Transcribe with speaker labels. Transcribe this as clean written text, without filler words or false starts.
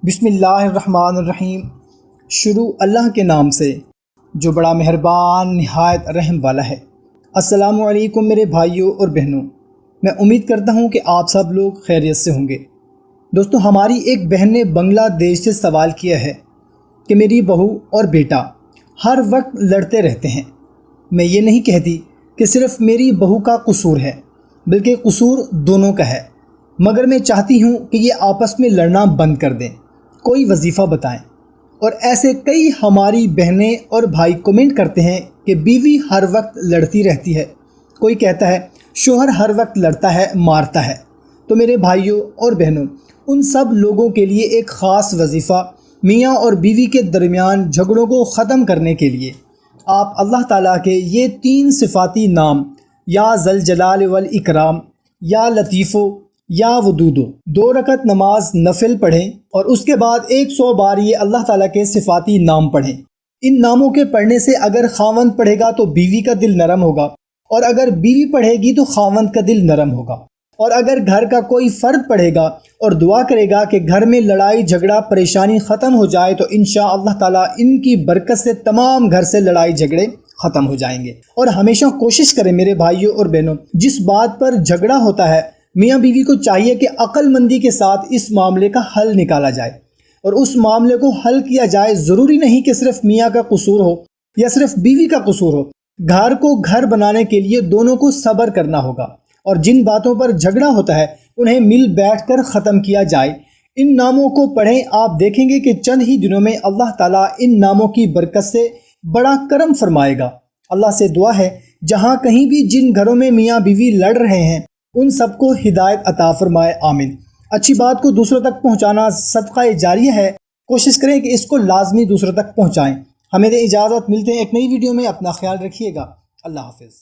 Speaker 1: بسم اللہ الرحمن الرحیم۔ شروع اللہ کے نام سے جو بڑا مہربان نہایت رحم والا ہے۔ السلام علیکم میرے بھائیوں اور بہنوں، میں امید کرتا ہوں کہ آپ سب لوگ خیریت سے ہوں گے۔ دوستو، ہماری ایک بہن نے بنگلہ دیش سے سوال کیا ہے کہ میری بہو اور بیٹا ہر وقت لڑتے رہتے ہیں۔ میں یہ نہیں کہتی کہ صرف میری بہو کا قصور ہے، بلکہ قصور دونوں کا ہے، مگر میں چاہتی ہوں کہ یہ آپس میں لڑنا بند کر دیں، کوئی وظیفہ بتائیں۔ اور ایسے کئی ہماری بہنیں اور بھائی کمنٹ کرتے ہیں کہ بیوی ہر وقت لڑتی رہتی ہے، کوئی کہتا ہے شوہر ہر وقت لڑتا ہے، مارتا ہے۔ تو میرے بھائیوں اور بہنوں، ان سب لوگوں کے لیے ایک خاص وظیفہ میاں اور بیوی کے درمیان جھگڑوں کو ختم کرنے کے لیے آپ اللہ تعالیٰ کے یہ 3 صفاتی نام یا ذوالجلال والاکرام، یا لطیفو، یا ودودو 2 رکعت نماز نفل پڑھیں، اور اس کے بعد 100 بار یہ اللہ تعالیٰ کے صفاتی نام پڑھیں۔ ان ناموں کے پڑھنے سے اگر خاوند پڑھے گا تو بیوی کا دل نرم ہوگا، اور اگر بیوی پڑھے گی تو خاوند کا دل نرم ہوگا۔ اور اگر گھر کا کوئی فرد پڑھے گا اور دعا کرے گا کہ گھر میں لڑائی جھگڑا پریشانی ختم ہو جائے، تو انشاءاللہ تعالیٰ ان کی برکت سے تمام گھر سے لڑائی جھگڑے ختم ہو جائیں گے۔ اور ہمیشہ کوشش کریں میرے بھائیوں اور بہنوں، جس بات پر جھگڑا ہوتا ہے میاں بیوی کو چاہیے کہ عقل مندی کے ساتھ اس معاملے کا حل نکالا جائے، اور اس معاملے کو حل کیا جائے۔ ضروری نہیں کہ صرف میاں کا قصور ہو یا صرف بیوی کا قصور ہو، گھر کو گھر بنانے کے لیے دونوں کو صبر کرنا ہوگا، اور جن باتوں پر جھگڑا ہوتا ہے انہیں مل بیٹھ کر ختم کیا جائے۔ ان ناموں کو پڑھیں، آپ دیکھیں گے کہ چند ہی دنوں میں اللہ تعالیٰ ان ناموں کی برکت سے بڑا کرم فرمائے گا۔ اللہ سے دعا ہے جہاں کہیں بھی جن گھروں میں میاں بیوی لڑ رہے ہیں ان سب کو ہدایت عطا فرمائے، آمین۔ اچھی بات کو دوسروں تک پہنچانا صدقہ جاریہ ہے، کوشش کریں کہ اس کو لازمی دوسروں تک پہنچائیں۔ ہمیں دے اجازت، ملتے ہیں ایک نئی ویڈیو میں، اپنا خیال رکھیے گا، اللہ حافظ۔